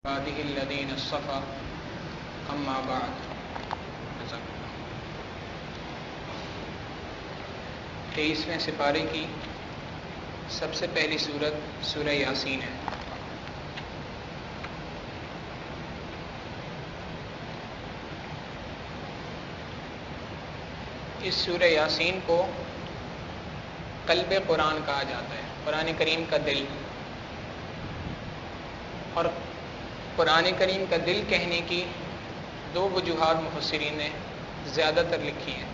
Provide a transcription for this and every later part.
عباده الذين اصطفى اما بعد 23ویں سپارے کی سب سے پہلی سورت سورہ یاسین ہے۔ اس سورہ یاسین کو قلب قرآن کہا جاتا ہے، قرآن کریم کا دل، اور قرآن کریم کا دل کہنے کی دو وجوہات مفسرین نے زیادہ تر لکھی ہیں۔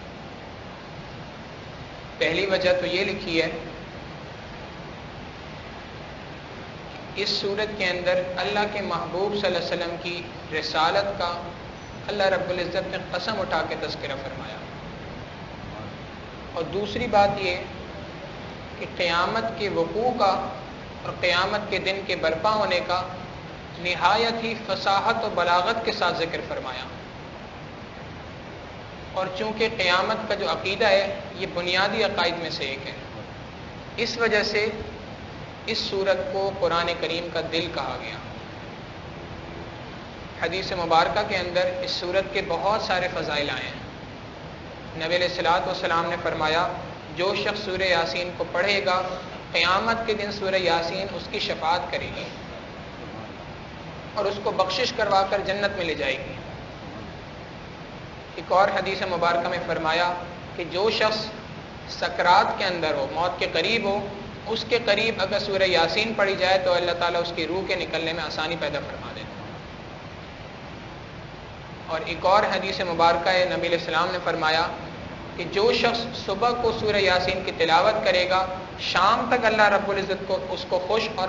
پہلی وجہ تو یہ لکھی ہے، اس سورت کے اندر اللہ کے محبوب صلی اللہ علیہ وسلم کی رسالت کا اللہ رب العزت نے قسم اٹھا کے تذکرہ فرمایا، اور دوسری بات یہ کہ قیامت کے وقوع کا اور قیامت کے دن کے برپا ہونے کا نہایت ہی فصاحت و بلاغت کے ساتھ ذکر فرمایا۔ اور چونکہ قیامت کا جو عقیدہ ہے یہ بنیادی عقائد میں سے ایک ہے، اس وجہ سے اس سورت کو قرآن کریم کا دل کہا گیا۔ حدیث مبارکہ کے اندر اس سورت کے بہت سارے فضائل آئے ہیں۔ نبی علیہ الصلوۃ والسلام نے فرمایا، جو شخص سورہ یاسین کو پڑھے گا قیامت کے دن سورہ یاسین اس کی شفاعت کرے گی اور اس کو بخشش کروا کر جنت میں لے جائے گی۔ ایک اور حدیث مبارکہ میں فرمایا کہ جو شخص سکرات کے اندر ہو، موت کے قریب ہو، اس کے قریب اگر سورہ یاسین پڑھی جائے تو اللہ تعالیٰ اس کی روح کے نکلنے میں آسانی پیدا فرما دیتا ہے۔ اور ایک اور حدیث مبارکہ ہے، نبی علیہ السلام نے فرمایا کہ جو شخص صبح کو سورہ یاسین کی تلاوت کرے گا، شام تک اللہ رب العزت کو اس کو خوش اور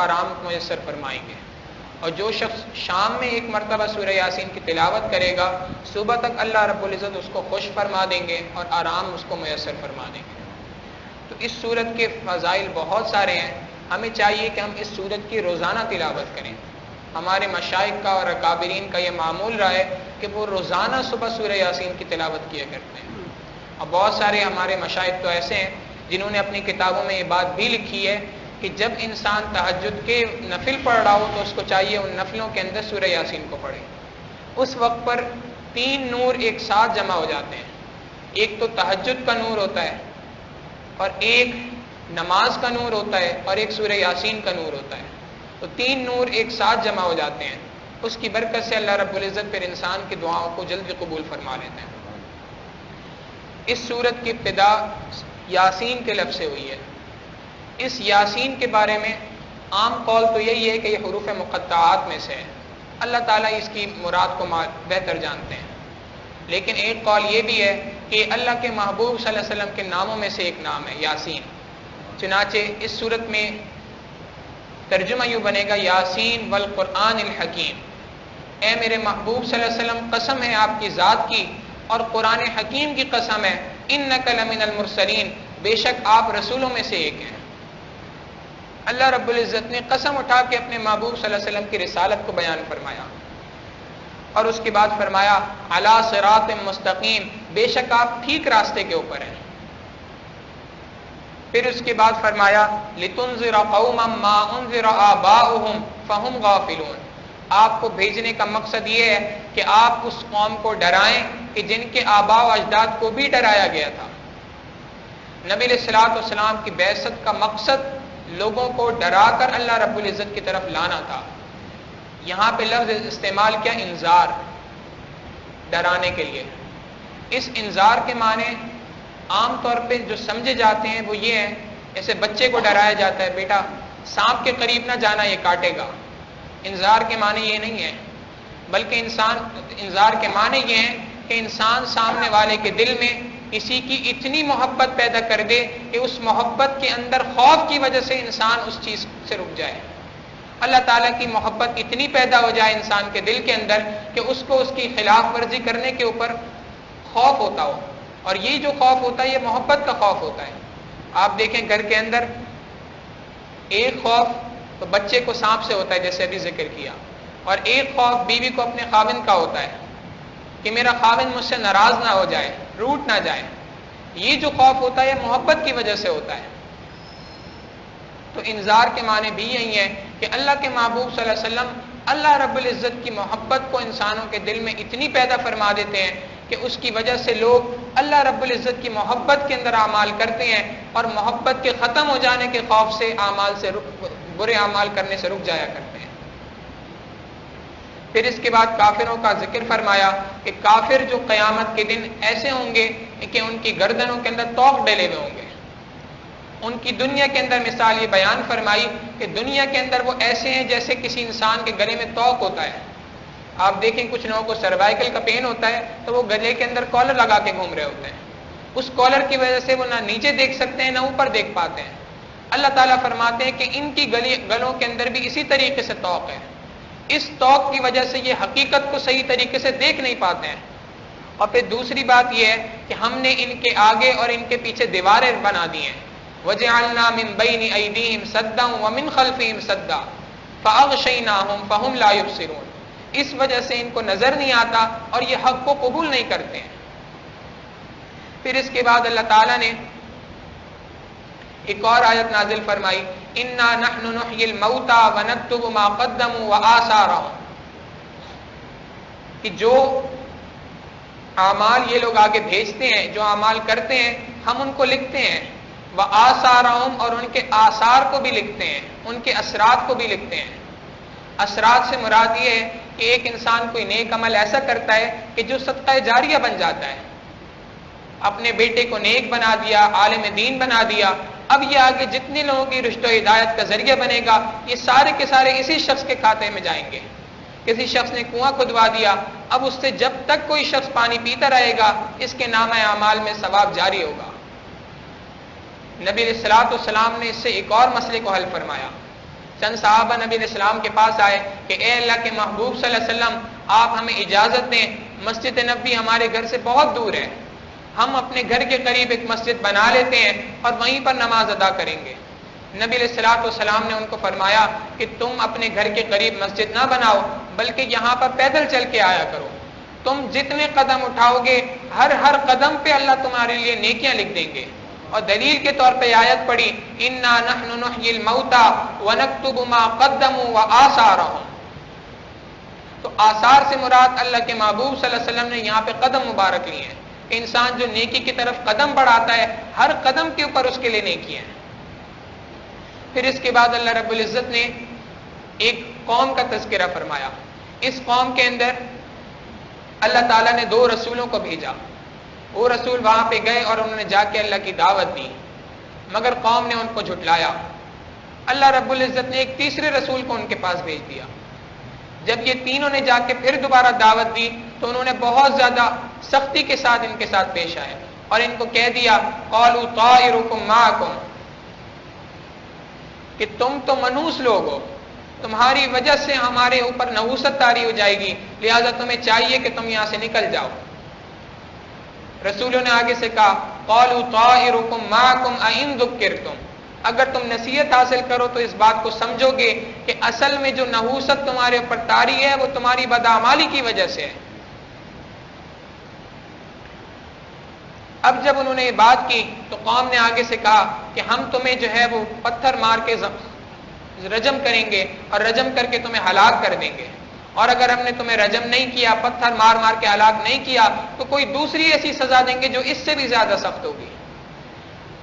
آرام میسر فرمائیں گے، اور جو شخص شام میں ایک مرتبہ سورہ یاسین کی تلاوت کرے گا، صبح تک اللہ رب العزت اس کو خوش فرما دیں گے اور آرام اس کو میسر فرما دیں گے۔ تو اس سورت کے فضائل بہت سارے ہیں، ہمیں چاہیے کہ ہم اس سورت کی روزانہ تلاوت کریں۔ ہمارے مشائخ کا اور اکابرین کا یہ معمول رہا ہے کہ وہ روزانہ صبح سورہ یاسین کی تلاوت کیا کرتے ہیں، اور بہت سارے ہمارے مشائخ تو ایسے ہیں جنہوں نے اپنی کتابوں میں یہ بات بھی لکھی ہے کہ جب انسان تہجد کے نفل پڑھ رہا ہو تو اس کو چاہیے ان نفلوں کے اندر سورہ یاسین کو پڑھے۔ اس وقت پر 3 نور ایک ساتھ جمع ہو جاتے ہیں، ایک تو تہجد کا نور ہوتا ہے، اور ایک نماز کا نور ہوتا ہے، اور ایک سورہ یاسین کا نور ہوتا ہے۔ تو 3 نور ایک ساتھ جمع ہو جاتے ہیں، اس کی برکت سے اللہ رب العزت پھر انسان کی دعاؤں کو جلدی قبول فرما لیتے ہیں۔ اس سورت کی ابتدا یاسین کے لفظ سے ہوئی ہے۔ اس یاسین کے بارے میں عام قول تو یہی ہے کہ یہ حروف مقطعات میں سے ہے، اللہ تعالیٰ اس کی مراد کو بہتر جانتے ہیں، لیکن ایک قول یہ بھی ہے کہ اللہ کے محبوب صلی اللہ علیہ وسلم کے ناموں میں سے ایک نام ہے یاسین۔ چنانچہ اس صورت میں ترجمہ یوں بنے گا، یاسین والقرآن الحکیم، اے میرے محبوب صلی اللہ علیہ وسلم، قسم ہے آپ کی ذات کی اور قرآن حکیم کی قسم ہے، انک لمن المرسلین، بے شک آپ رسولوں میں سے ایک ہیں۔ اللہ رب العزت نے قسم اٹھا کے اپنے محبوب صلی اللہ علیہ وسلم کی رسالت کو بیان فرمایا، اور اس کے بعد فرمایا علی صراط مستقیم، بے شک آپ ٹھیک راستے کے اوپر ہیں۔ پھر اس کے بعد فرمایا لتنذر قوما ما انذر آباؤہم فہم غافلون، آپ کو بھیجنے کا مقصد یہ ہے کہ آپ اس قوم کو ڈرائیں کہ جن کے آباء و اجداد کو بھی ڈرایا گیا تھا۔ نبی علیہ الصلوۃ والسلام کی بعثت کا مقصد لوگوں کو ڈرا کر اللہ رب العزت کی طرف لانا تھا۔ یہاں پہ لفظ استعمال کیا، انذار، ڈرانے کے لیے۔ اس انذار کے معنی عام طور پہ جو سمجھے جاتے ہیں وہ یہ ہیں، جیسے بچے کو ڈرایا جاتا ہے، بیٹا سانپ کے قریب نہ جانا، یہ کاٹے گا۔ انذار کے معنی یہ نہیں ہے، بلکہ انذار کے معنی یہ ہیں کہ انسان سامنے والے کے دل میں کسی کی اتنی محبت پیدا کر دے کہ اس محبت کے اندر خوف کی وجہ سے انسان اس چیز سے رک جائے۔ اللہ تعالیٰ کی محبت اتنی پیدا ہو جائے انسان کے دل کے اندر کہ اس کو اس کی خلاف ورزی کرنے کے اوپر خوف ہوتا ہو، اور یہ جو خوف ہوتا ہے یہ محبت کا خوف ہوتا ہے۔ آپ دیکھیں گھر کے اندر ایک خوف تو بچے کو سانپ سے ہوتا ہے، جیسے ابھی ذکر کیا، اور ایک خوف بیوی کو اپنے خاوند کا ہوتا ہے کہ میرا خاوند مجھ سے ناراض نہ ہو جائے، روٹ نہ جائے۔ یہ جو خوف ہوتا ہے یہ محبت کی وجہ سے ہوتا ہے۔ تو انذار کے معنی بھی یہی ہے کہ اللہ کے محبوب صلی اللہ علیہ وسلم اللہ رب العزت کی محبت کو انسانوں کے دل میں اتنی پیدا فرما دیتے ہیں کہ اس کی وجہ سے لوگ اللہ رب العزت کی محبت کے اندر اعمال کرتے ہیں اور محبت کے ختم ہو جانے کے خوف سے برے اعمال کرنے سے رک جایا کرتے ہیں۔ پھر اس کے بعد کافروں کا ذکر فرمایا کہ کافر جو قیامت کے دن ایسے ہوں گے کہ ان کی گردنوں کے اندر توق ڈلے ہوئے ہوں گے۔ ان کی دنیا کے اندر مثال یہ بیان فرمائی کہ دنیا کے اندر وہ ایسے ہیں جیسے کسی انسان کے گلے میں توق ہوتا ہے۔ آپ دیکھیں کچھ لوگوں کو سروائیکل کا پین ہوتا ہے تو وہ گلے کے اندر کالر لگا کے گھوم رہے ہوتے ہیں، اس کالر کی وجہ سے وہ نہ نیچے دیکھ سکتے ہیں نہ اوپر دیکھ پاتے ہیں۔ اللہ تعالیٰ فرماتے ہیں کہ ان کی گلوں کے اندر بھی اسی طریقے سے توق ہے، اس توق کی وجہ سے یہ حقیقت کو صحیح طریقے سے دیکھ نہیں پاتے ہیں۔ اور پھر دوسری بات یہ ہے کہ ہم نے ان کے آگے اور ان کے پیچھے دیواریں بنا دی ہیں، وَجَعَلْنَا مِن بَيْنِ أَيْدِيهِمْ سَدًّا وَمِنْ خَلْفِهِمْ سَدًّا فَأَغْشَيْنَاهُمْ فَهُمْ لَا يُبْصِرُونَ، اس وجہ سے ان کو نظر نہیں آتا اور یہ حق کو قبول نہیں کرتے ہیں۔ پھر اس کے بعد اللہ تعالیٰ نے ایک اور آیت نازل فرمائی، اِنَّا نَحْنُ نُحْيِي الْمَوْتَى وَنَكْتُبُ مَا قَدَّمُوا وَآثَارَهُمْ، کہ جو اعمال یہ لوگ آگے بھیجتے ہیں، جو اعمال کرتے ہیں، ہم ان کو لکھتے ہیں، وَآثَارَهُمْ، اور ان کے آثار کو بھی لکھتے ہیں، ان کے اثرات کو بھی لکھتے ہیں۔ اثرات سے مراد یہ ہے کہ ایک انسان کوئی نیک عمل ایسا کرتا ہے کہ جو صدقہ جاریہ بن جاتا ہے، اپنے بیٹے کو نیک بنا دیا، عالم دین بنا دیا، اب یہ آگے جتنے لوگوں کی رشد و ہدایت کا ذریعہ بنے گا یہ سارے کے سارے اسی شخص کے کھاتے میں جائیں گے۔ کسی شخص نے کنواں کھدوا دیا، اب اس سے جب تک کوئی شخص پانی پیتا رہے گا اس کے نامہ اعمال میں ثواب جاری ہوگا۔ نبی علیہ الصلوۃ والسلام نے اس سے ایک اور مسئلے کو حل فرمایا۔ چند صحابہ نبی علیہ السلام کے پاس آئے کہ اے اللہ کے محبوب صلی اللہ علیہ وسلم، آپ ہمیں اجازت دیں، مسجد نبوی ہمارے گھر سے بہت دور ہے، ہم اپنے گھر کے قریب ایک مسجد بنا لیتے ہیں اور وہیں پر نماز ادا کریں گے۔ نبی علیہ الصلوۃ والسلام نے ان کو فرمایا کہ تم اپنے گھر کے قریب مسجد نہ بناؤ بلکہ یہاں پر پیدل چل کے آیا کرو، تم جتنے قدم اٹھاؤ گے ہر قدم پہ اللہ تمہارے لیے نیکیاں لکھ دیں گے۔ اور دلیل کے طور پہ آیت پڑھی، اِنَّا نَحْنُ نُحْيِي الْمَوْتَى وَنَكْتُبُ مَا قَدَّمُوا وَآثَارَهُمْ، تو آثار سے مراد اللہ کے محبوب صلی اللہ علیہ وسلم نے یہاں پہ قدم مبارک لیے ہیں کہ انسان جو نیکی کی طرف قدم بڑھاتا ہے ہر قدم کے اوپر اس کے لیے نیکی ہیں۔ پھر اس کے بعد اللہ رب العزت نے ایک قوم کا تذکرہ فرمایا۔ اس قوم کے اندر اللہ تعالیٰ نے 2 رسولوں کو بھیجا، وہ رسول وہاں پہ گئے اور انہوں نے جا کے اللہ کی دعوت دی، مگر قوم نے ان کو جھٹلایا۔ اللہ رب العزت نے ایک تیسرے رسول کو ان کے پاس بھیج دیا۔ جب یہ تینوں نے جا کے پھر دوبارہ دعوت دی تو انہوں نے بہت زیادہ سختی کے ساتھ ان کے ساتھ پیش آئے اور ان کو کہہ دیا، قالوا طائرکم معکم، کہ تم تو منحوس لوگ ہو، تمہاری وجہ سے ہمارے اوپر نحوست طاری ہو جائے گی، لہذا تمہیں چاہیے کہ تم یہاں سے نکل جاؤ۔ رسولوں نے آگے سے کہا، قالوا طائرکم معکم ان ذکرتم، اگر تم نصیحت حاصل کرو تو اس بات کو سمجھو گے کہ اصل میں جو نحوست تمہارے اوپر طاری ہے وہ تمہاری بدعمالی کی وجہ سے ہے۔ اب جب انہوں نے یہ بات کی تو قوم نے آگے سے کہا کہ ہم تمہیں جو ہے وہ پتھر مار کے رجم کریں گے اور رجم کر کے تمہیں ہلاک کر دیں گے، اور اگر ہم نے تمہیں رجم نہیں کیا، پتھر مار مار کے ہلاک نہیں کیا تو کوئی دوسری ایسی سزا دیں گے جو اس سے بھی زیادہ سخت ہوگی۔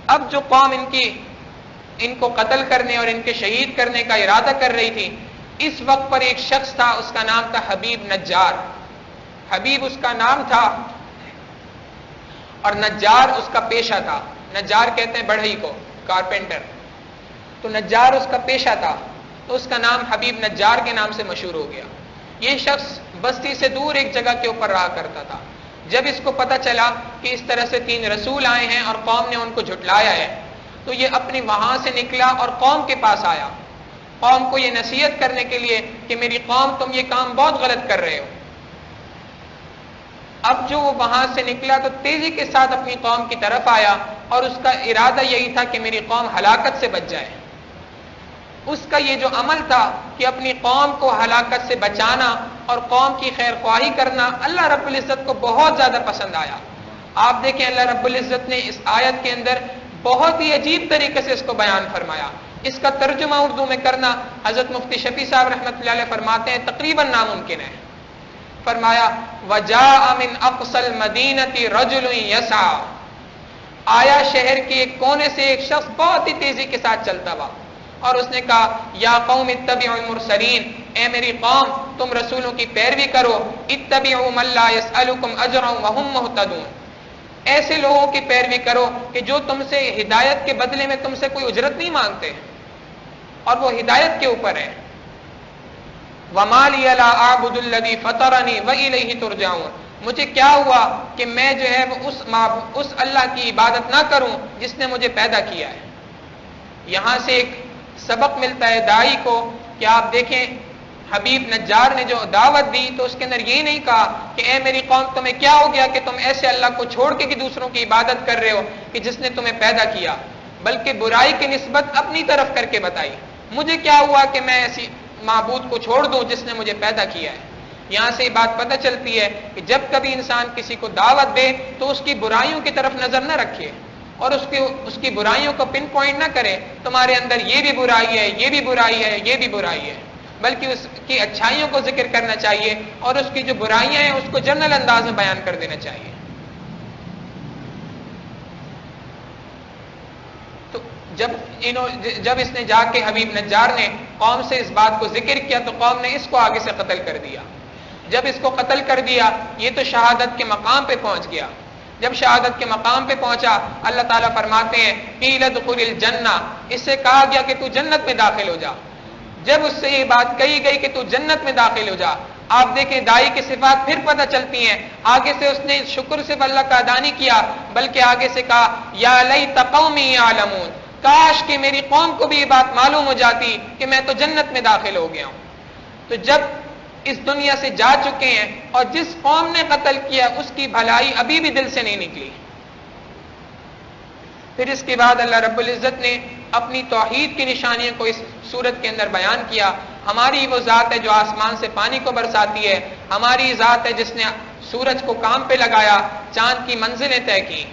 اب جو قوم ان کو قتل کرنے اور ان کے شہید کرنے کا ارادہ کر رہی تھی، اس وقت پر ایک شخص تھا، اس کا نام تھا حبیب نجار۔ حبیب اس کا نام تھا اور نجار اس کا پیشہ تھا۔ نجار کہتے ہیں بڑھئی کو، کارپینٹر، تو نجار اس کا پیشہ تھا، تو اس کا نام حبیب نجار کے نام سے مشہور ہو گیا۔ یہ شخص بستی سے دور ایک جگہ کے اوپر رہا کرتا تھا۔ جب اس کو پتہ چلا کہ اس طرح سے 3 رسول آئے ہیں اور قوم نے ان کو جھٹلایا ہے تو یہ اپنی وہاں سے نکلا اور قوم کے پاس آیا، قوم کو یہ نصیحت کرنے کے لیے کہ میری قوم تم یہ کام بہت غلط کر رہے ہو۔ اب جو وہ وہاں سے نکلا تو تیزی کے ساتھ اپنی قوم کی طرف آیا اور اس کا ارادہ یہی تھا کہ میری قوم ہلاکت سے بچ جائے۔ اس کا یہ جو عمل تھا کہ اپنی قوم کو ہلاکت سے بچانا اور قوم کی خیر خواہی کرنا اللہ رب العزت کو بہت زیادہ پسند آیا۔ آپ دیکھیں اللہ رب العزت نے اس آیت کے اندر بہت ہی عجیب طریقے سے اس کو بیان فرمایا۔ اس کا ترجمہ اردو میں کرنا حضرت مفتی شفیع صاحب رحمۃ اللہ علیہ فرماتے ہیں تقریباً ناممکن ہے. فرمایا وجاء من اقصى المدینۃ رجل یسعى، آیا شہر کے ایک کونے سے ایک شخص بہت ہی تیزی کے ساتھ چلتا ہوا اور اس نے کہا یا قوم اتبعوا المرسلین، اے میری قوم تم رسولوں کی پیروی کرو، اتبعوا من لا يسألكم اجرا وهم مهتدون، ایسے لوگوں کی پیروی کرو کہ جو تم سے ہدایت کے بدلے میں تم سے کوئی اجرت نہیں مانگتے اور وہ ہدایت کے اوپر ہے. وما لی لا اعبد الذی فطرنی والیہ ترجعون، مجھے کیا ہوا کہ میں جو ہے وہ اس اللہ کی عبادت نہ کروں جس نے مجھے پیدا کیا ہے. یہاں سے ایک سبق ملتا ہے داعی کو کہ آپ دیکھیں حبیب نجار نے جو دعوت دی تو اس کے اندر یہ نہیں کہا کہ اے میری قوم تمہیں کیا ہو گیا کہ تم ایسے اللہ کو چھوڑ کے کہ دوسروں کی عبادت کر رہے ہو کہ جس نے تمہیں پیدا کیا، بلکہ برائی کی نسبت اپنی طرف کر کے بتائی. مجھے کیا ہوا کہ میں ایسی معبود کو چھوڑ دوں جس نے مجھے پیدا کیا ہے. یہاں سے یہ بات پتہ چلتی ہے کہ جب کبھی انسان کسی کو دعوت دے تو اس کی برائیوں کی طرف نظر نہ رکھے اور اس کی برائیوں کو پن پوائنٹ نہ کرے تمہارے اندر یہ بھی برائی ہے، یہ بھی برائی ہے، یہ بھی برائی ہے، بلکہ اس کی اچھائیوں کو ذکر کرنا چاہیے اور اس کی جو برائیاں ہیں اس کو جنرل انداز میں بیان کر دینا چاہیے. تو جب اس نے جا کے حبیب نجار نے قوم سے اس بات کو ذکر کیا تو قوم نے اس کو آگے سے قتل کر دیا. جب اس کو قتل کر دیا یہ تو شہادت کے مقام پہ پہنچ گیا. جب شہادت کے مقام پہ پہنچا اللہ تعالیٰ فرماتے ہیں قیل ادخل الجنہ، اس سے کہا گیا کہ تو جنت میں داخل ہو جا. جب اس سے یہ بات کہی گئی کہ تو جنت میں داخل ہو جا، آپ دیکھیں داعی کی صفات پھر پتہ چلتی ہیں. آگے سے اس نے شکر صرف اللہ کا ادا نہیں کیا بلکہ آگے سے کہا یا لیت قومی یعلمون، کاش کہ میری قوم کو بھی یہ بات معلوم ہو جاتی کہ میں تو جنت میں داخل ہو گیا ہوں. تو جب اس دنیا سے جا چکے ہیں اور جس قوم نے قتل کیا اس کی بھلائی ابھی بھی دل سے نہیں نکلی. پھر اس کے بعد اللہ رب العزت نے اپنی توحید کی نشانیوں کو اس سورت کے اندر بیان کیا. ہماری وہ ذات ہے جو آسمان سے پانی کو برساتی ہے، ہماری ذات ہے جس نے سورج کو کام پہ لگایا، چاند کی منزلیں طے کی.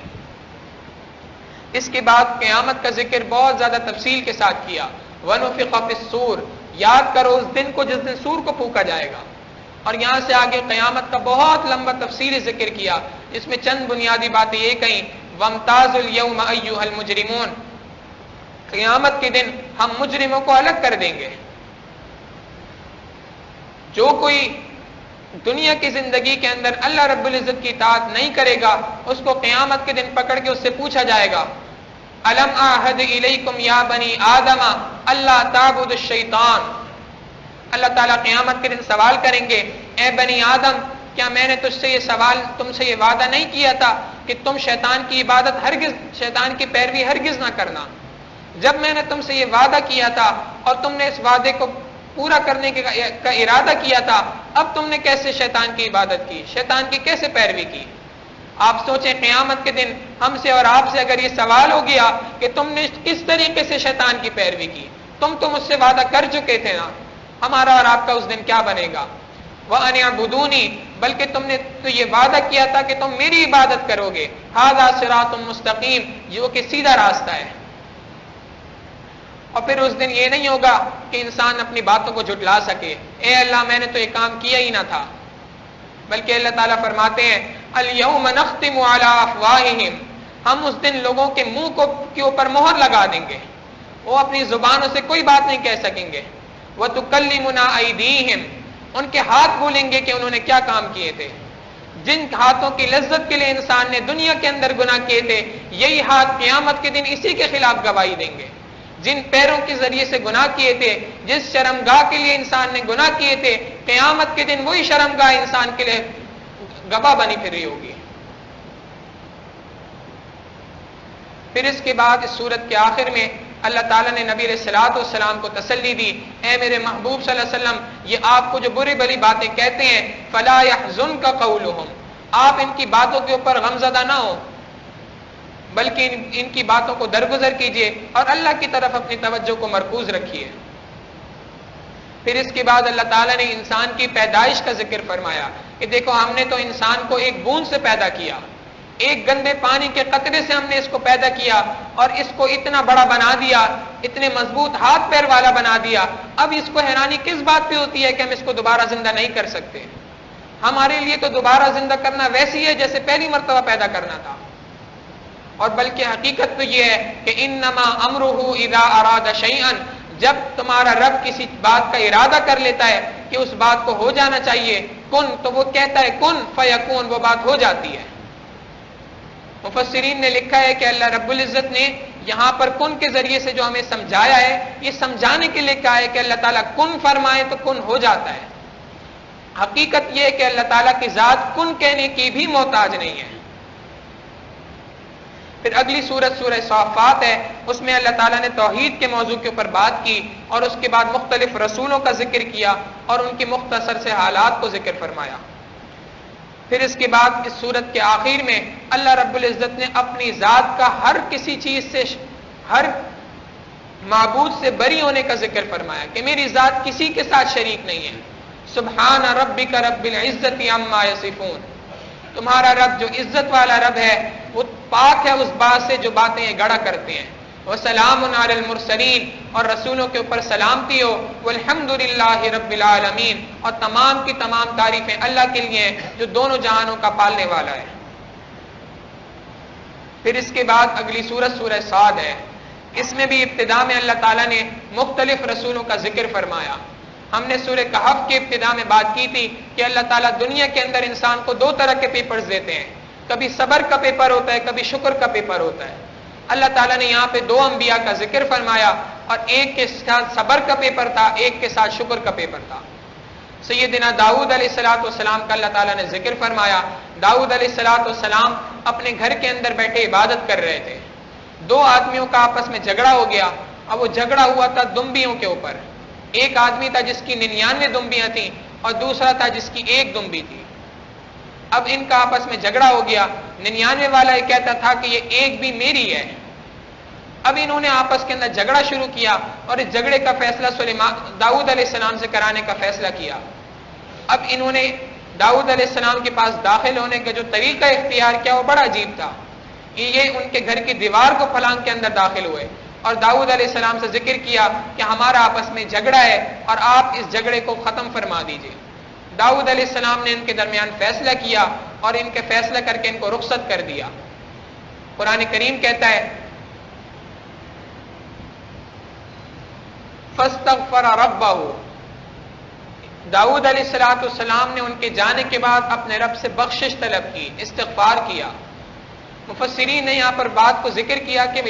اس کے بعد قیامت کا ذکر بہت زیادہ تفصیل کے ساتھ کیا. وَنُفِخَ فِي الصُّورِ، یاد کرو اس دن کو جس دن سور کو پھونکا جائے گا. اور یہاں سے آگے قیامت کا بہت لمبا تفصیلی ذکر کیا جس میں چند بنیادی باتیں یہ کہیں وَامْتَازُوا الْيَوْمَ أَيُّهَا الْمُجْرِمُونَ، قیامت کے دن ہم مجرموں کو الگ کر دیں گے. جو کوئی دنیا کی زندگی کے اندر اللہ رب العزت کی اطاعت نہیں کرے گا اس کو قیامت کے دن پکڑ کے اس سے پوچھا جائے گا الم اعہد الیکم یا بنی آدم اللہ تعبدوا الشیطان. اللہ تعالیٰ قیامت کے دن سوال کریں گے اے بنی آدم کیا میں نے تم سے یہ وعدہ نہیں کیا تھا کہ تم شیطان کی عبادت ہرگز، شیطان کی پیروی ہرگز نہ کرنا. جب میں نے تم سے یہ وعدہ کیا تھا اور تم نے اس وعدے کو پورا کرنے کا ارادہ کیا تھا، اب تم نے کیسے شیطان کی عبادت کی، شیطان کی کیسے پیروی کی؟ آپ سوچیں قیامت کے دن ہم سے اور آپ سے اگر یہ سوال ہو گیا کہ تم نے کس طریقے سے شیطان کی پیروی کی، تم تو مجھ سے وعدہ کر چکے تھے نا، ہمارا اور آپ کا اس دن کیا بنے گا؟ وَأَنِ اعْبُدُونِي، بلکہ تم نے تو یہ وعدہ کیا تھا کہ تم میری عبادت کرو گے. هَذَا صِرَاطٌ مُسْتَقِيمٌ، جو کہ سیدھا راستہ ہے. اور پھر اس دن یہ نہیں ہوگا کہ انسان اپنی باتوں کو جھٹلا سکے، اے اللہ میں نے تو یہ کام کیا ہی نہ تھا، بلکہ اللہ تعالیٰ فرماتے ہیں الْيَوْمَ نَخْتِمُ عَلَىٰ أَفْوَاهِهِمْ، ہم اس دن لوگوں کے منہ کے اوپر مہر لگا دیں گے، وہ اپنی زبانوں سے کوئی بات نہیں کہہ سکیں گے. وَتُكَلِّمُنَا أَيْدِيهِمْ، ان کے ہاتھ بولیں گے کہ انہوں نے کیا کام کیے تھے. جن ہاتھوں کی لذت کے لیے انسان نے دنیا کے اندر گناہ کیے تھے یہی ہاتھ قیامت کے دن اسی کے خلاف گواہی دیں گے. جن پیروں کے ذریعے سے گناہ کیے تھے، جس شرمگاہ کے لیے انسان نے گناہ کیے تھے، قیامت کے دن وہی شرمگاہ انسان کے لیے گواہ بنی پھر رہی ہوگی. پھر اس کے بعد اس سورت کے آخر میں اللہ تعالیٰ نے نبی علیہ الصلوۃ والسلام کو تسلی دی اے میرے محبوب صلی اللہ علیہ وسلم یہ آپ کو جو بری بری باتیں کہتے ہیں فلا يحزنك قولهم، آپ ان کی باتوں کے اوپر غمزدہ نہ ہو بلکہ ان کی باتوں کو درگزر کیجئے اور اللہ کی طرف اپنی توجہ کو مرکوز رکھیے. پھر اس کے بعد اللہ تعالیٰ نے انسان کی پیدائش کا ذکر فرمایا کہ دیکھو ہم نے تو انسان کو ایک بوند سے پیدا کیا، ایک گندے پانی کے قطرے سے ہم نے اس کو پیدا کیا اور اس کو اتنا بڑا بنا دیا، اتنے مضبوط ہاتھ پیر والا بنا دیا، اب اس کو حیرانی کس بات پہ ہوتی ہے کہ ہم اس کو دوبارہ زندہ نہیں کر سکتے؟ ہمارے لیے تو دوبارہ زندہ کرنا ویسی ہے جیسے پہلی مرتبہ پیدا کرنا تھا۔ اور بلکہ حقیقت تو یہ ہے کہ انما امرہ اذا اراد شیئا، جب تمہارا رب کسی بات کا ارادہ کر لیتا ہے کہ اس بات کو ہو جانا چاہیے، کن، تو وہ کہتا ہے کن فیکون، وہ بات ہو جاتی ہے۔ مفسرین نے لکھا ہے کہ اللہ رب العزت نے یہاں پر کن کے ذریعے سے جو ہمیں سمجھایا ہے، یہ سمجھانے کے لیے کہا ہے کہ اللہ تعالیٰ کن فرمائے تو کن ہو جاتا ہے۔ حقیقت یہ ہے کہ اللہ تعالیٰ کی ذات کن کہنے کی بھی محتاج نہیں ہے۔ پھر اگلی سورت سورہ صافات ہے، اس میں اللہ تعالیٰ نے توحید کے موضوع کے اوپر بات کی اور اس کے بعد مختلف رسولوں کا ذکر کیا اور ان کی مختصر سے حالات کو ذکر فرمایا۔ پھر اس کے بعد اس سورت کے آخر میں اللہ رب العزت نے اپنی ذات کا ہر کسی چیز سے، ہر معبود سے بری ہونے کا ذکر فرمایا کہ میری ذات کسی کے ساتھ شریک نہیں ہے۔ سبحان ربک رب العزت عما یصفون، تمہارا رب جو عزت والا رب ہے وہ پاک ہے اس بات سے جو باتیں یہ گڑا کرتے ہیں۔ وسلام علی المرسلین، اور رسولوں کے اوپر سلامتی ہو۔ والحمد للہ رب العالمین، اور تمام کی تمام تعریفیں اللہ کے لیے ہیں جو دونوں جہانوں کا پالنے والا ہے۔ پھر اس کے بعد اگلی سورت سورہ صاد ہے، اس میں بھی ابتدا میں اللہ تعالیٰ نے مختلف رسولوں کا ذکر فرمایا۔ ہم نے سورہ کہف کے ابتدا میں بات کی تھی کہ اللہ تعالیٰ دنیا کے اندر انسان کو دو طرح کے پیپرز دیتے ہیں، کبھی صبر کا پیپر ہوتا ہے، کبھی شکر کا پیپر ہوتا ہے۔ اللہ تعالیٰ نے یہاں پہ دو انبیاء کا ذکر فرمایا، اور ایک کے ساتھ صبر کا پیپر تھا، ایک کے ساتھ شکر کا پیپر تھا۔ سیدنا داؤد علیہ السلام کا اللہ تعالیٰ نے ذکر فرمایا۔ داؤد علیہ السلام اپنے گھر کے اندر بیٹھے عبادت کر رہے تھے، دو آدمیوں کا آپس میں جھگڑا ہو گیا، اور وہ جھگڑا ہوا تھا دمبیوں کے اوپر۔ ایک آدمی تھا جس کی 99 دمبیاں تھیں اور دوسرا تھا جس کی ایک دمبی تھی۔ اب ان کا آپس میں جھگڑا ہو گیا، 99 والا یہ کہتا تھا کہ یہ ایک بھی میری ہے۔ اب انہوں نے آپس کے اندر جھگڑا شروع کیا اور اس جھگڑے کا فیصلہ داؤد علیہ السلام سے کرانے کا فیصلہ کیا۔ اب انہوں نے داؤد علیہ السلام کے پاس داخل ہونے کا جو طریقہ اختیار کیا وہ بڑا عجیب تھا۔ یہ ان کے گھر کی دیوار کو پھلانگ کے اندر داخل ہوئے اور داؤد علیہ السلام سے ذکر کیا کہ ہمارا آپس میں جھگڑا ہے اور آپ اس جھگڑے کو ختم فرما دیجئے۔ داؤد علیہ السلام نے ان کے درمیان فیصلہ کیا اور ان کے فیصلہ کر کے ان کو رخصت کر دیا۔ قرآن کریم کہتا ہے فاستغفر ربہ، داؤد علیہ السلام نے ان کے جانے کے بعد اپنے رب سے بخشش طلب کی، استغفار کیا۔ مفسرین نے یہاں پر بات کو ذکر کیا کہ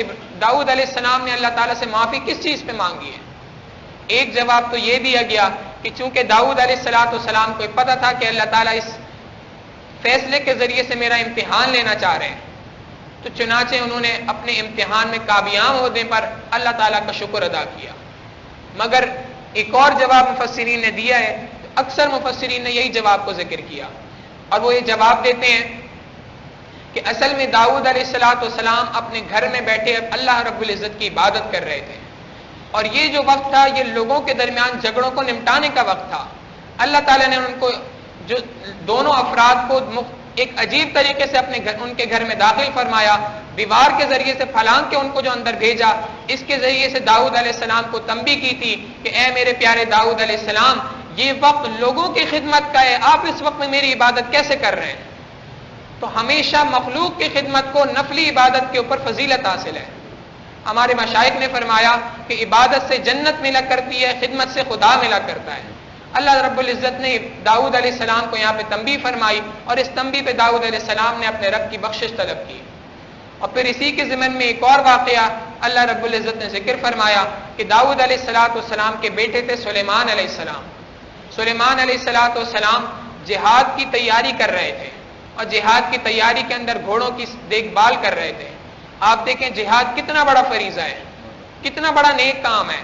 داؤد علیہ السلام نے اللہ تعالیٰ سے معافی کس چیز پہ مانگی ہے؟ ایک جواب تو یہ دیا گیا کہ چونکہ داؤد علیہ السلام کو پتا تھا کہ اللہ تعالیٰ اس فیصلے کے ذریعے سے میرا امتحان لینا چاہ رہے ہیں، تو چنانچہ انہوں نے اپنے امتحان میں کامیاب ہونے پر اللہ تعالیٰ کا شکر ادا کیا۔ مگر ایک اور جواب مفسرین نے دیا ہے، اکثر مفسرین نے یہی جواب کو ذکر کیا، اور وہ یہ جواب دیتے ہیں کہ اصل میں داؤد علیہ السلام اپنے گھر میں بیٹھے اللہ رب العزت کی عبادت کر رہے تھے، اور یہ جو وقت تھا یہ لوگوں کے درمیان جھگڑوں کو نمٹانے کا وقت تھا۔ اللہ تعالیٰ نے ان کو جو دونوں افراد کو ایک عجیب طریقے سے ان کے گھر میں داخل فرمایا، دیوار کے ذریعے سے پھلانگ کے ان کو جو اندر بھیجا، اس کے ذریعے سے داؤد علیہ السلام کو تنبیہ کی تھی کہ اے میرے پیارے داؤد علیہ السلام، یہ وقت لوگوں کی خدمت کا ہے، آپ اس وقت میں میری عبادت کیسے کر رہے ہیں؟ تو ہمیشہ مخلوق کی خدمت کو نفلی عبادت کے اوپر فضیلت حاصل ہے۔ ہمارے مشائخ نے فرمایا کہ عبادت سے جنت ملا کرتی ہے، خدمت سے خدا ملا کرتا ہے۔ اللہ رب العزت نے داؤد علیہ السلام کو یہاں پہ تنبیہ فرمائی، اور اس تنبیہ پہ داؤد علیہ السلام نے اپنے رب کی بخشش طلب کی۔ اور پھر اسی کے ضمن میں ایک اور واقعہ اللہ رب العزت نے ذکر فرمایا کہ داؤد علیہ السلام کے بیٹے تھے سلیمان علیہ السلام۔ سلیمان علیہ السلام جہاد کی تیاری کر رہے تھے، اور جہاد کی تیاری کے اندر گھوڑوں کی دیکھ بھال کر رہے تھے۔ آپ دیکھیں جہاد کتنا بڑا فریضہ ہے، کتنا بڑا نیک کام ہے،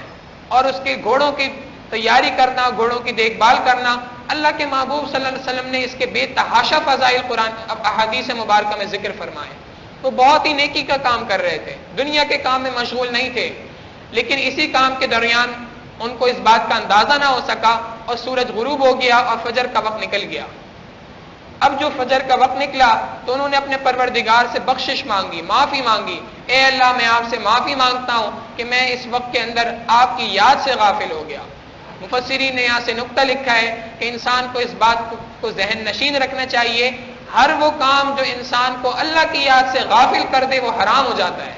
اور اس کے گھوڑوں کی تیاری کرنا، گھوڑوں کی دیکھ بھال کرنا، اللہ کے محبوب صلی اللہ علیہ وسلم نے اس کے بے تحاشا فضائل قرآن احادیث مبارکہ میں ذکر فرمائے۔ وہ بہت ہی نیکی کا کام کر رہے تھے، دنیا کے کام میں مشغول نہیں تھے، لیکن اسی کام کے درمیان ان کو اس بات کا اندازہ نہ ہو سکا، اور سورج غروب ہو گیا اور فجر کا وقت نکل گیا۔ اب جو فجر کا وقت نکلا تو انہوں نے اپنے پروردگار سے بخشش مانگی، معافی مانگی، اے اللہ میں آپ سے معافی مانگتا ہوں کہ میں اس وقت کے اندر آپ کی یاد سے غافل ہو گیا۔ مفسرین نے یہاں سے نقطہ لکھا ہے کہ انسان کو اس بات کو ذہن نشین رکھنا چاہیے، ہر وہ کام جو انسان کو اللہ کی یاد سے غافل کر دے وہ حرام ہو جاتا ہے۔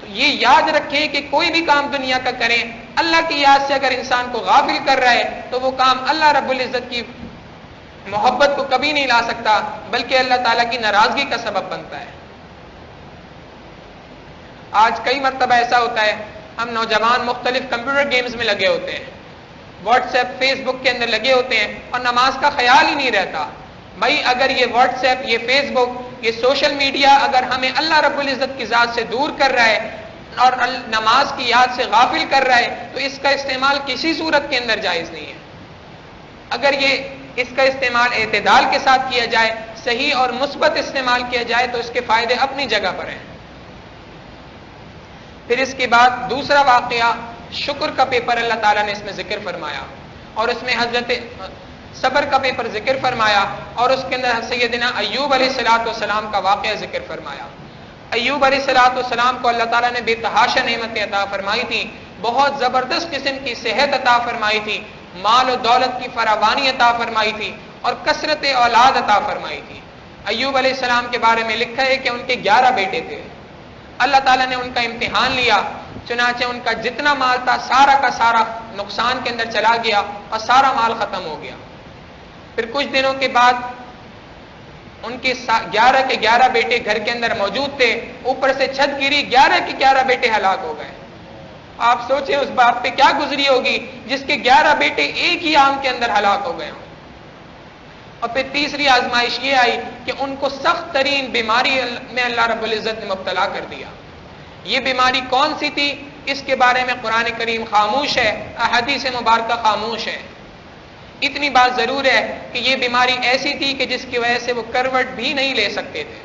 تو یہ یاد رکھیں کہ کوئی بھی کام دنیا کا کریں، اللہ کی یاد سے اگر انسان کو غافل کر رہا ہے تو وہ کام اللہ رب العزت کی محبت کو کبھی نہیں لا سکتا، بلکہ اللہ تعالیٰ کی ناراضگی کا سبب بنتا ہے۔ آج کئی مرتبہ ایسا ہوتا ہے، ہم نوجوان مختلف کمپیوٹر گیمز میں لگے ہوتے ہیں، واٹس ایپ فیس بک کے اندر لگے ہوتے ہیں اور نماز کا خیال ہی نہیں رہتا۔ بھائی اگر یہ واٹس ایپ، یہ فیس بک، یہ سوشل میڈیا اگر ہمیں اللہ رب العزت کی ذات سے دور کر رہا ہے اور نماز کی یاد سے غافل کر رہا ہے تو اس کا استعمال کسی صورت کے اندر جائز نہیں ہے۔ اگر اس کا استعمال اعتدال کے ساتھ کیا جائے، صحیح اور مثبت استعمال کیا جائے تو اس کے فائدے اپنی جگہ پر ہیں۔ پھر اس کے بعد دوسرا واقعہ شکر کا پیپر اللہ تعالیٰ نے اس میں ذکر فرمایا، اور اس میں حضرت صبر کا پیپر ذکر فرمایا، اور اس کے اندر سیدنا ایوب علیہ السلام کا واقعہ ذکر فرمایا۔ ایوب علیہ السلام کو اللہ تعالیٰ نے بے تحاشا نعمتیں عطا فرمائی تھی، بہت زبردست قسم کی صحت عطا فرمائی تھی، مال و دولت کی فراوانی عطا فرمائی تھی، اور کثرت اولاد عطا فرمائی تھی۔ ایوب علیہ السلام کے بارے میں لکھا ہے کہ ان کے 11 بیٹے تھے۔ اللہ تعالیٰ نے ان کا امتحان لیا، چنانچہ ان کا جتنا مال تھا سارا کا سارا نقصان کے اندر چلا گیا اور سارا مال ختم ہو گیا۔ پھر کچھ دنوں کے بعد ان کے 11 کے 11 بیٹے گھر کے اندر موجود تھے، اوپر سے چھت گری، 11 کے 11 بیٹے ہلاک ہو گئے۔ آپ سوچیں اس بات پہ کیا گزری ہوگی جس کے 11 بیٹے ایک ہی عام کے اندر ہلاک ہو گئے ہوں۔ اور پھر تیسری آزمائش یہ آئی کہ ان کو سخت ترین بیماری میں اللہ رب العزت نے مبتلا کر دیا۔ یہ بیماری کون سی تھی اس کے بارے میں قرآن کریم خاموش ہے، احادیث مبارکہ خاموش ہے۔ اتنی بات ضرور ہے کہ یہ بیماری ایسی تھی کہ جس کی وجہ سے وہ کروٹ بھی نہیں لے سکتے تھے۔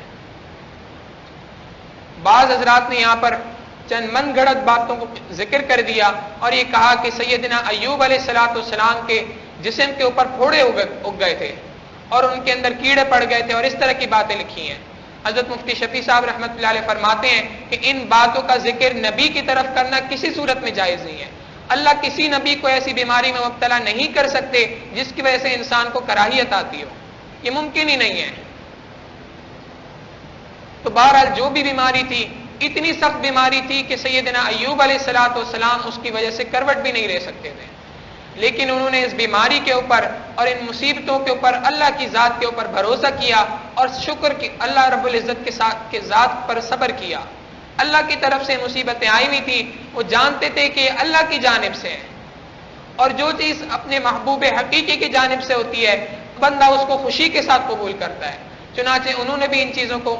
بعض حضرات نے یہاں پر چند من گھڑت باتوں کو ذکر کر دیا اور یہ کہا کہ سیدنا ایوب علیہ السلام کے جسم کے اوپر پھوڑے اگ گئے تھے اور ان کے اندر کیڑے پڑ گئے تھے، اور اس طرح کی باتیں لکھی ہیں۔ حضرت مفتی شفیع صاحب رحمۃ اللہ علیہ فرماتے ہیں کہ ان باتوں کا ذکر نبی کی طرف کرنا کسی صورت میں جائز نہیں ہے۔ اللہ کسی نبی کو ایسی بیماری میں مبتلا نہیں کر سکتے جس کی وجہ سے انسان کو کراہیت آتی ہو، یہ ممکن ہی نہیں ہے۔ تو بہرحال جو بھی بیماری تھی، اتنی سخت بیماری تھی کہ سیدنا ایوب علیہ السلام اس کی وجہ سے کروٹ بھی نہیں لے سکتے تھے، لیکن انہوں نے اس بیماری کے اوپر اور ان مصیبتوں کے اوپر اللہ کی ذات کے اوپر بھروسہ کیا اور شکر کی اللہ رب العزت کے ذات پر صبر کیا۔ اللہ کی طرف سے مصیبتیں آئی ہوئی تھی، وہ جانتے تھے کہ یہ اللہ کی جانب سے ہے، اور جو چیز اپنے محبوب حقیقی کی جانب سے ہوتی ہے بندہ اس کو خوشی کے ساتھ قبول کرتا ہے۔ چنانچہ انہوں نے بھی ان چیزوں کو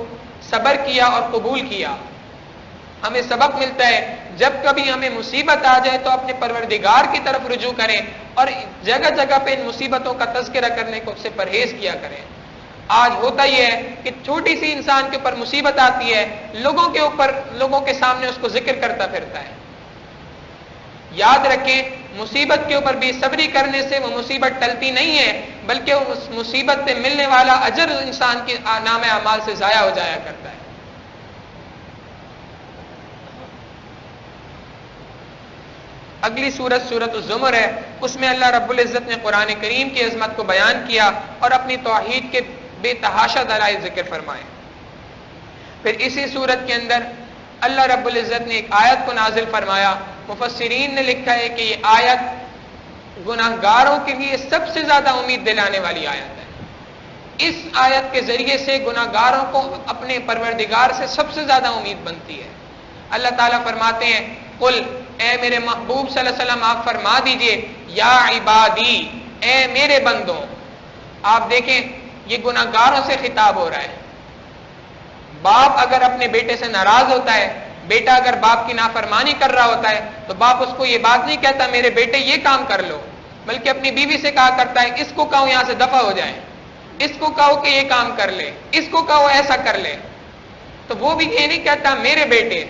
صبر کیا اور قبول کیا۔ ہمیں سبق ملتا ہے جب کبھی ہمیں مصیبت آ جائے تو اپنے پروردگار کی طرف رجوع کریں اور جگہ جگہ پہ ان مصیبتوں کا تذکرہ کرنے کو سے پرہیز کیا کریں۔ آج ہوتا یہ ہے کہ چھوٹی سی انسان کے اوپر مصیبت آتی ہے، لوگوں کے سامنے اس کو ذکر کرتا پھرتا ہے۔ یاد رکھیں مصیبت کے اوپر بے صبری کرنے سے وہ مصیبت ٹلتی نہیں ہے، بلکہ اس مصیبت سے ملنے والا اجر انسان کے نام اعمال سے ضائع ہو جایا کرتا ہے۔ اگلی سورت الزمر ہے، اس میں اللہ رب العزت نے قرآن کریم کی عظمت کو بیان کیا اور اپنی توحید کے بے تحاشا دلائل ذکر فرمائے۔ پھر اسی سورت کے اندر اللہ رب العزت نے ایک آیت کو نازل فرمایا۔ مفسرین نے لکھا ہے کہ یہ آیت گناہگاروں کے لیے سب سے زیادہ امید دلانے والی آیت ہے۔ اس آیت کے ذریعے سے گناہگاروں کو اپنے پروردگار سے سب سے زیادہ امید بنتی ہے۔ اللہ تعالیٰ فرماتے ہیں قل، اے میرے محبوب صلی اللہ علیہ وسلم آپ فرما دیجئے، یا عبادی، اے میرے بندوں۔ آپ دیکھیں یہ گناہگاروں سے خطاب ہو رہا ہے۔ باپ اگر اپنے بیٹے سے ناراض ہوتا ہے، بیٹا اگر باپ کی نافرمانی کر رہا ہوتا ہے تو باپ اس کو یہ بات نہیں کہتا میرے بیٹے یہ کام کر لو، بلکہ اپنی بیوی سے کہا کرتا ہے اس کو کہو یہاں سے دفع ہو جائے، اس کو کہو کہ یہ کام کر لے، اس کو کہو ایسا کر لے۔ تو وہ بھی یہ نہیں کہتا میرے بیٹے۔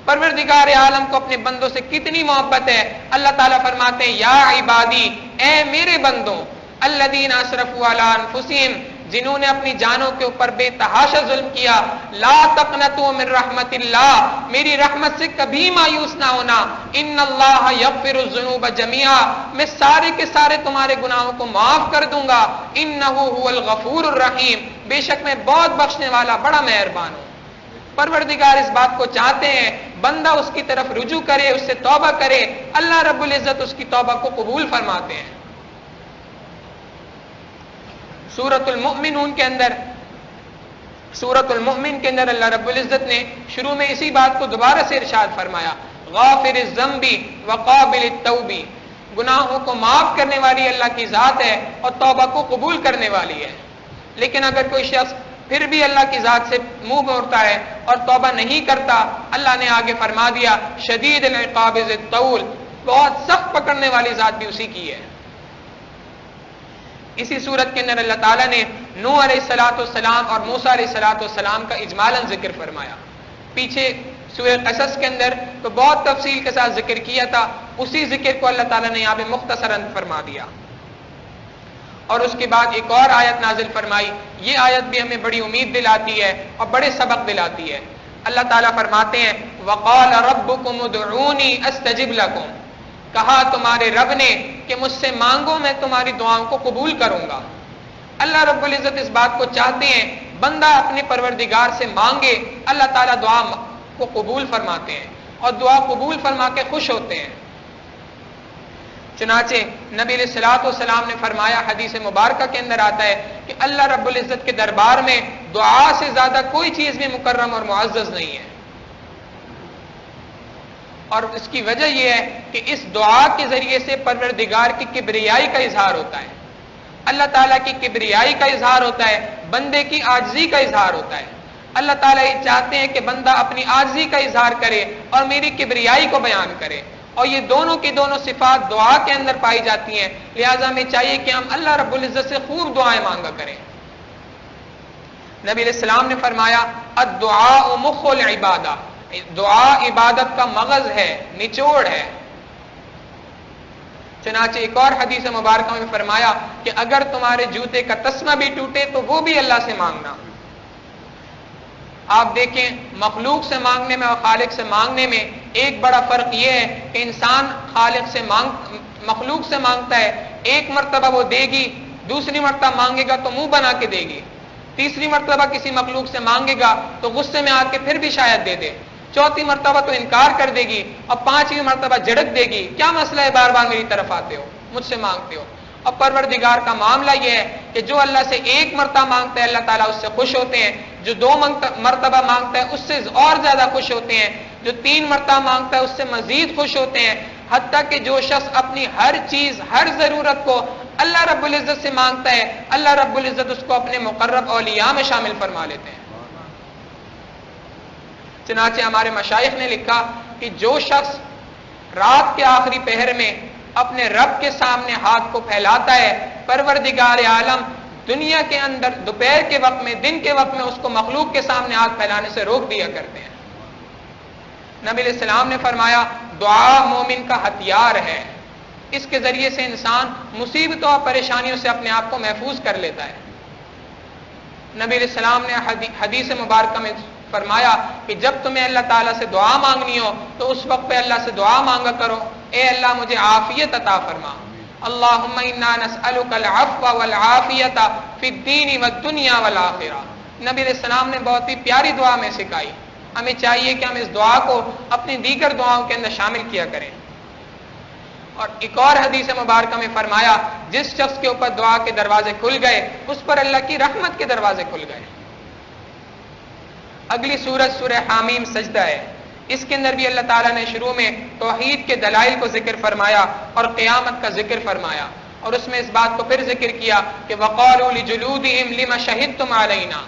پروردگار عالم کو اپنے بندوں سے کتنی محبت ہے۔ اللہ تعالیٰ فرماتے ہیں یا عبادی، اے میرے بندوں، الذین اسرفوا علی انفسہم، جنہوں نے اپنی جانوں کے اوپر بے تحاشا ظلم کیا، لا تقنطوا من رحمت اللہ، میری رحمت سے کبھی مایوس نہ ہونا، ان اللہ یغفر الذنوب جميعا، میں سارے کے سارے تمہارے گناہوں کو معاف کر دوں گا، انہ هو الغفور الرحیم، بے شک میں بہت بخشنے والا بڑا مہربان ہوں۔ پروردگار اس بات کو چاہتے ہیں بندہ اس کی طرف رجوع کرے، اس سے توبہ کرے، اللہ رب العزت اس کی توبہ کو قبول فرماتے ہیں۔ سورۃ المؤمنون کے اندر اللہ رب العزت نے شروع میں اسی بات کو دوبارہ سے ارشاد فرمایا، غافر الذنب وقابل التوب، گناہوں کو معاف کرنے والی اللہ کی ذات ہے اور توبہ کو قبول کرنے والی ہے۔ لیکن اگر کوئی شخص پھر بھی اللہ کی ذات سے منہ موڑتا ہے اور توبہ نہیں کرتا، اللہ نے آگے فرما دیا شدید العقاب ذی الطول، بہت سخت پکڑنے والی ذات بھی اسی کی ہے۔ اسی صورت کے اندر اللہ تعالیٰ نے نوح علیہ السلام اور موسیٰ علیہ السلام کا اجمالاً ذکر فرمایا۔ پیچھے سورہ قصص کے اندر تو بہت تفصیل کے ساتھ ذکر کیا تھا، اسی ذکر کو اللہ تعالیٰ نے یہاں پہ مختصراً فرما دیا۔ اور اس کے بعد ایک اور آیت نازل فرمائی، یہ آیت بھی ہمیں بڑی امید دلاتی ہے اور بڑے سبق دلاتی ہے۔ اللہ تعالیٰ فرماتے ہیں وَقَالَ رَبُّكُمُ ادْعُونِي أَسْتَجِبْ لَكُمْ، کہا تمہارے رب نے کہ مجھ سے مانگو میں تمہاری دعاؤں کو قبول کروں گا۔ اللہ رب العزت اس بات کو چاہتے ہیں بندہ اپنے پروردگار سے مانگے، اللہ تعالیٰ دعا کو قبول فرماتے ہیں اور دعا قبول فرما کے خوش ہوتے ہیں۔ چنانچہ نبی علیہ الصلوۃ والسلام نے فرمایا، حدیث مبارکہ کے اندر آتا ہے کہ اللہ رب العزت کے دربار میں دعا سے زیادہ کوئی چیز بھی مکرم اور معزز نہیں ہے، اور اس کی وجہ یہ ہے کہ اس دعا کے ذریعے سے پروردگار کی کبریائی کا اظہار ہوتا ہے، اللہ تعالیٰ کی کبریائی کا اظہار ہوتا ہے، بندے کی عاجزی کا اظہار ہوتا ہے۔ اللہ تعالیٰ یہ چاہتے ہیں کہ بندہ اپنی عاجزی کا اظہار کرے اور میری کبریائی کو بیان کرے، اور یہ دونوں کی دونوں صفات دعا کے اندر پائی جاتی ہیں، لہٰذا ہمیں چاہیے کہ ہم اللہ رب العزت سے خوب دعائیں مانگا کریں۔ نبی علیہ السلام نے فرمایا الدعاء مخ العبادہ، دعا عبادت کا مغز ہے، نچوڑ ہے۔ چنانچہ ایک اور حدیث مبارکہ میں فرمایا کہ اگر تمہارے جوتے کا تسمہ بھی ٹوٹے تو وہ بھی اللہ سے مانگنا۔ آپ دیکھیں مخلوق سے مانگنے میں اور خالق سے مانگنے میں ایک بڑا فرق یہ ہے کہ انسان مخلوق سے مانگتا ہے، ایک مرتبہ وہ دے گی، دوسری مرتبہ مانگے گا تو منہ بنا کے دے گی، تیسری مرتبہ کسی مخلوق سے مانگے گا تو غصے میں آ کے پھر بھی شاید دے دے، چوتھی مرتبہ تو انکار کر دے گی اور پانچویں مرتبہ جھڑک دے گی، کیا مسئلہ ہے بار بار میری طرف آتے ہو، مجھ سے مانگتے ہو۔ اور پروردگار کا معاملہ یہ ہے کہ جو اللہ سے ایک مرتبہ مانگتا ہے اللہ تعالیٰ اس سے خوش ہوتے ہیں، جو دو مرتبہ مانگتا ہے اس سے اور زیادہ خوش ہوتے ہیں، جو تین مرتبہ مانگتا ہے اس سے مزید خوش ہوتے ہیں، حتیٰ کہ جو شخص اپنی ہر چیز ہر ضرورت کو اللہ رب العزت سے مانگتا ہے، اللہ رب العزت اس کو اپنے مقرب اولیاء میں شامل فرما لیتے ہیں۔ چنانچہ ہمارے مشائخ نے لکھا کہ جو شخص رات کے آخری پہر میں اپنے رب کے سامنے ہاتھ کو پھیلاتا ہے، پروردگار عالم دنیا کے اندر دوپہر کے وقت میں، دن کے وقت میں اس کو مخلوق کے سامنے ہاتھ پھیلانے سے روک دیا کرتے ہیں۔ نبی علیہ السلام نے فرمایا دعا مومن کا ہتھیار ہے، اس کے ذریعے سے انسان مصیبتوں اور پریشانیوں سے اپنے آپ کو محفوظ کر لیتا ہے۔ نبی علیہ السلام نے حدیث مبارکہ میں فرمایا کہ جب تمہیں اللہ تعالیٰ سے دعا مانگنی ہو تو اس وقت پہ اللہ سے دعا مانگا کرو، اے اللہ مجھے عافیت عطا فرما، اللہم انا نسألک العفو والعافیت فی الدین والدنیا والآخرہ۔ نبی علیہ السلام نے بہت ہی پیاری دعا میں سکھائی، ہمیں چاہیے کہ ہم اس دعا کو اپنی دیگر دعاؤں کے اندر شامل کیا کریں۔ اور ایک اور حدیث مبارکہ میں فرمایا جس شخص کے اوپر دعا کے دروازے کھل گئے اس پر اللہ کی رحمت کے دروازے کھل گئے۔ اگلی سورت سورہ حامیم سجدہ ہے، اس کے اندر بھی اللہ تعالیٰ نے شروع میں توحید کے دلائل کو ذکر فرمایا اور قیامت کا ذکر فرمایا، اور اس میں اس بات کو پھر ذکر کیا کہ وَقَالُوا لِجُلُودِهِمْ لِمَ شَهِدتُّمْ عَلَيْنَا،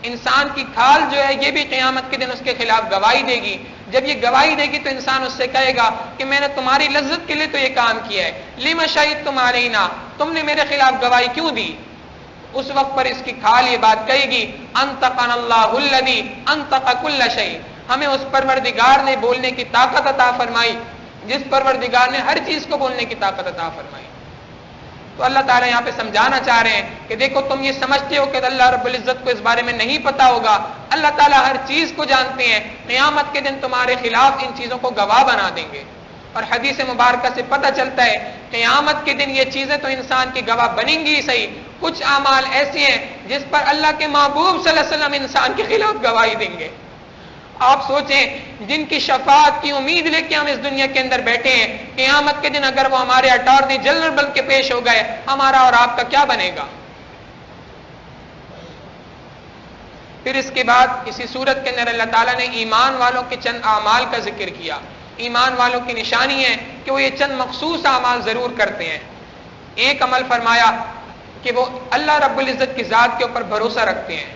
انسان کی کھال جو ہے یہ بھی قیامت کے دن اس کے خلاف گواہی دے گی۔ جب یہ گواہی دے گی تو انسان اس سے کہے گا کہ میں نے تمہاری لذت کے لیے تو یہ کام کیا ہے، لِمَ شَهِدتُّمْ عَلَيْنَا، تم نے میرے خلاف گواہی کیوں دی؟ اس وقت پر اس کی کھال یہ بات کہے گی انطقنا اللہ الذی انطق کل شیء، ہمیں اس پروردگار نے بولنے کی طاقت عطا فرمائی جس پروردگار نے ہر چیز کو بولنے کی طاقت عطا فرمائی۔ تو اللہ تعالیٰ یہاں پہ سمجھانا چاہ رہے ہیں کہ دیکھو تم یہ سمجھتے ہو کہ اللہ رب العزت کو اس بارے میں نہیں پتا ہوگا، اللہ تعالیٰ ہر چیز کو جانتے ہیں، قیامت کے دن تمہارے خلاف ان چیزوں کو گواہ بنا دیں گے۔ اور حدیث مبارکہ سے پتہ چلتا ہے قیامت کے دن یہ چیزیں تو انسان کی گواہ بنیں گی صحیح، کچھ اعمال ایسے ہیں جس پر اللہ کے محبوب صلی اللہ علیہ وسلم انسان کے خلاف گواہی دیں گے۔ آپ سوچیں جن کی شفاعت کی امید لے کے ہم اس دنیا کے اندر بیٹھے ہیں، قیامت کے دن اگر وہ ہمارے اٹارنی جنرل بن کے پیش ہو گئے، ہمارا اور آپ کا کیا بنے گا؟ پھر اس کے بعد اسی صورت کے اندر اللہ تعالیٰ نے ایمان والوں کے چند اعمال کا ذکر کیا۔ ایمان والوں کی نشانی ہے کہ وہ یہ چند مخصوص اعمال ضرور کرتے ہیں۔ ایک عمل فرمایا کہ وہ اللہ رب العزت کی ذات کے اوپر بھروسہ رکھتے ہیں،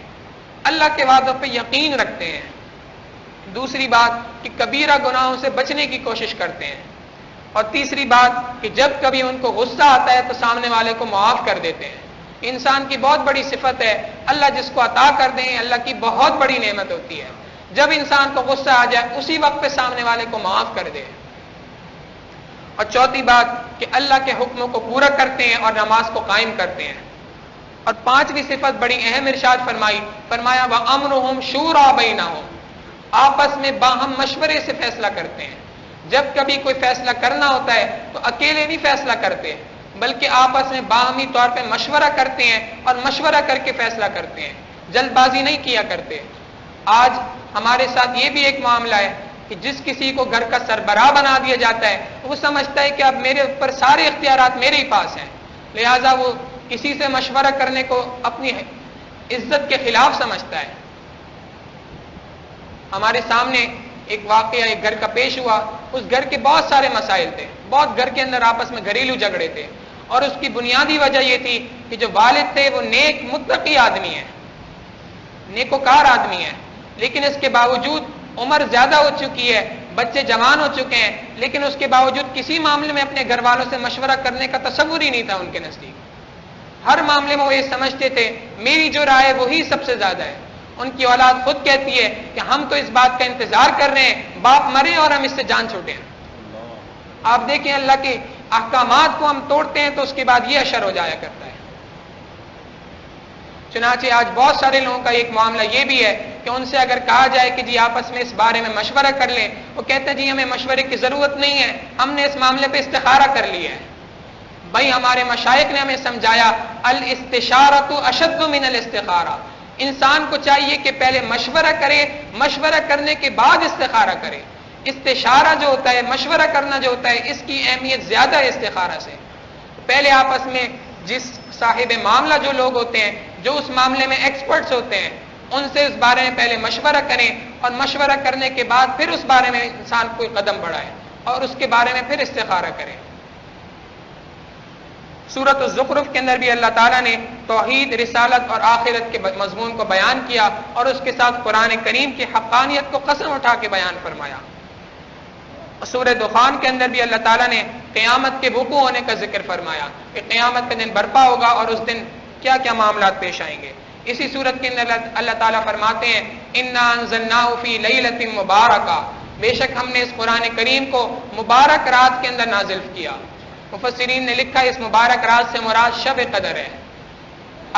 اللہ کے وعدوں پہ یقین رکھتے ہیں۔ دوسری بات کہ کبیرہ گناہوں سے بچنے کی کوشش کرتے ہیں، اور تیسری بات کہ جب کبھی ان کو غصہ آتا ہے تو سامنے والے کو معاف کر دیتے ہیں۔ انسان کی بہت بڑی صفت ہے، اللہ جس کو عطا کر دیں اللہ کی بہت بڑی نعمت ہوتی ہے، جب انسان کو غصہ آ جائے اسی وقت پہ سامنے والے کو معاف کر دے۔ اور چوتھی بات کہ اللہ کے حکموں کو پورا کرتے ہیں اور نماز کو قائم کرتے ہیں۔ اور پانچویں صفت بڑی اہم ارشاد فرمایا وَأَمْرُهُمْ شُورَىٰ بَيْنَهُمْ، آپس میں باہم مشورے سے فیصلہ کرتے ہیں۔ جب کبھی کوئی فیصلہ کرنا ہوتا ہے تو اکیلے نہیں فیصلہ کرتے، بلکہ آپس میں باہمی طور پہ مشورہ کرتے ہیں اور مشورہ کر کے فیصلہ کرتے ہیں، جلد بازی نہیں کیا کرتے۔ آج ہمارے ساتھ یہ بھی ایک معاملہ ہے کہ جس کسی کو گھر کا سربراہ بنا دیا جاتا ہے وہ سمجھتا ہے کہ اب میرے اوپر سارے اختیارات میرے ہی پاس ہیں، لہٰذا وہ کسی سے مشورہ کرنے کو اپنی عزت کے خلاف سمجھتا ہے۔ ہمارے سامنے ایک واقعہ ایک گھر کا پیش ہوا، اس گھر کے بہت سارے مسائل تھے، بہت گھر کے اندر آپس میں گھریلو جھگڑے تھے، اور اس کی بنیادی وجہ یہ تھی کہ جو والد تھے وہ نیک متقی آدمی ہیں، نیکوکار آدمی ہیں، لیکن اس کے باوجود عمر زیادہ ہو چکی ہے، بچے جوان ہو چکے ہیں، لیکن اس کے باوجود کسی معاملے میں اپنے گھر والوں سے مشورہ کرنے کا تصور ہی نہیں تھا ان کے نزدیک۔ ہر معاملے میں وہ یہ سمجھتے تھے میری جو رائے وہی سب سے زیادہ ہے۔ ان کی اولاد خود کہتی ہے کہ ہم تو اس بات کا انتظار کر رہے ہیں باپ مرے اور ہم اس سے جان چھوٹیں۔ آپ دیکھیں اللہ کے احکامات کو ہم توڑتے ہیں تو اس کے بعد یہ اشر ہو جایا کرتا ہے۔ چنانچہ آج بہت سارے لوگوں کا ایک معاملہ یہ بھی ہے کہ ان سے اگر کہا جائے کہ جی آپس میں اس بارے میں مشورہ کر لیں، وہ کہتے ہیں جی ہمیں مشورے کی ضرورت نہیں ہے، ہم نے اس معاملے پہ استخارہ کر لیا ہے۔ بھائی ہمارے مشائخ نے ہمیں سمجھایا الاستشارۃ اشد من الاستخارہ، انسان کو چاہیے کہ پہلے مشورہ کرے، مشورہ کرنے کے بعد استخارہ کرے۔ استشارہ جو ہوتا ہے، مشورہ کرنا جو ہوتا ہے، اس کی اہمیت زیادہ ہے استخارہ سے۔ پہلے آپس میں جس صاحب معاملہ جو لوگ ہوتے ہیں، جو اس معاملے میں ایکسپرٹس ہوتے ہیں، ان سے اس بارے میں پہلے مشورہ کریں، اور مشورہ کرنے کے بعد پھر اس بارے میں انسان کوئی قدم بڑھائے اور اس کے بارے میں پھر استخارہ کرے۔ سورۃ الزخرف کے اندر بھی اللہ تعالیٰ نے توحید، رسالت اور آخرت کے مضمون کو بیان کیا، اور اس کے ساتھ قرآن کریم کی حقانیت کو قسم اٹھا کے بیان فرمایا۔ سورہ دخان کے اندر بھی اللہ تعالیٰ نے قیامت کے وقوع ہونے کا ذکر فرمایا کہ قیامت کا دن برپا ہوگا اور اس دن کیا کیا معاملات پیش آئیں گے۔ اسی صورت کے اندر اللہ تعالیٰ فرماتے ہیں اِنَّا أَنزَلْنَاهُ فِي لَيْلَةٍ مُبَارَكَةٍ، بے شک ہم نے اس قرآن کریم کو مبارک رات کے اندر نازل کیا۔ مفسرین نے لکھا اس مبارک رات سے مراد شب قدر ہے۔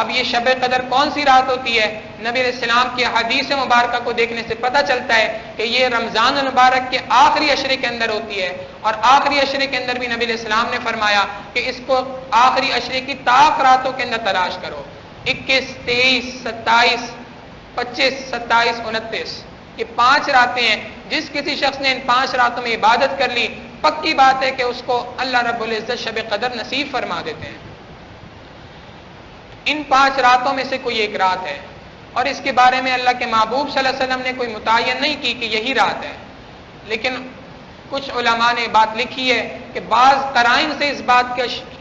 اب یہ شب قدر کون سی رات ہوتی ہے؟ نبی علیہ السلام کی حدیث مبارکہ کو دیکھنے سے پتہ چلتا ہے کہ یہ رمضان المبارک کے آخری عشرے کے اندر ہوتی ہے، اور آخری عشرے کے اندر بھی نبی علیہ السلام نے فرمایا کہ اس کو آخری عشرے کی طاق راتوں کے اندر تلاش کرو۔ 21، 23، 27، 25، 27، 29 یہ 5 راتیں ہیں۔ جس کسی شخص نے ان 5 راتوں میں عبادت کر لی، پکی بات ہے کہ اس کو اللہ رب العزت شب قدر نصیب فرما دیتے ہیں۔ ان 5 راتوں میں سے کوئی ایک رات ہے، اور اس کے بارے میں اللہ کے محبوب صلی اللہ علیہ وسلم نے کوئی متعین نہیں کی کہ یہی رات ہے، لیکن کچھ علماء نے بات لکھی ہے کہ بعض قرائن سے اس بات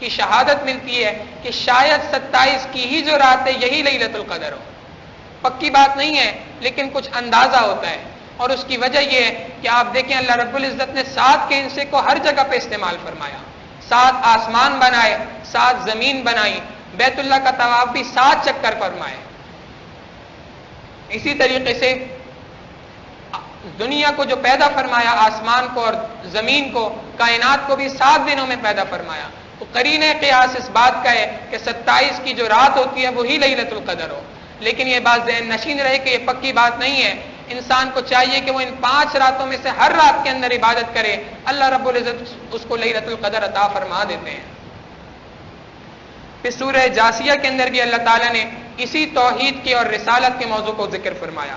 کی شہادت ملتی ہے کہ شاید 27 کی ہی جو رات ہے یہی لیلۃ القدر ہو۔ پکی بات نہیں ہے، لیکن کچھ اندازہ ہوتا ہے، اور اس کی وجہ یہ ہے کہ آپ دیکھیں اللہ رب العزت نے 7 کے حصے کو ہر جگہ پہ استعمال فرمایا۔ 7 آسمان بنائے، 7 زمین بنائی، بیت اللہ کا طواف بھی 7 چکر فرمائے۔ اسی طریقے سے دنیا کو جو پیدا فرمایا، آسمان کو اور زمین کو، کائنات کو بھی 7 دنوں میں پیدا فرمایا۔ تو قرینہ قیاس اس بات کا ہے کہ 27 کی جو رات ہوتی ہے وہی لیلۃ القدر ہو، لیکن یہ بات ذہن نشین رہے کہ یہ پکی بات نہیں ہے۔ انسان کو چاہیے کہ وہ ان 5 راتوں میں سے ہر رات کے اندر عبادت کرے، اللہ رب العزت اس کو لیلۃ القدر عطا فرما دیتے ہیں۔ پھر سورہ جاسیہ کے اندر بھی اللہ تعالیٰ نے اسی توحید کے اور رسالت کے موضوع کو ذکر فرمایا۔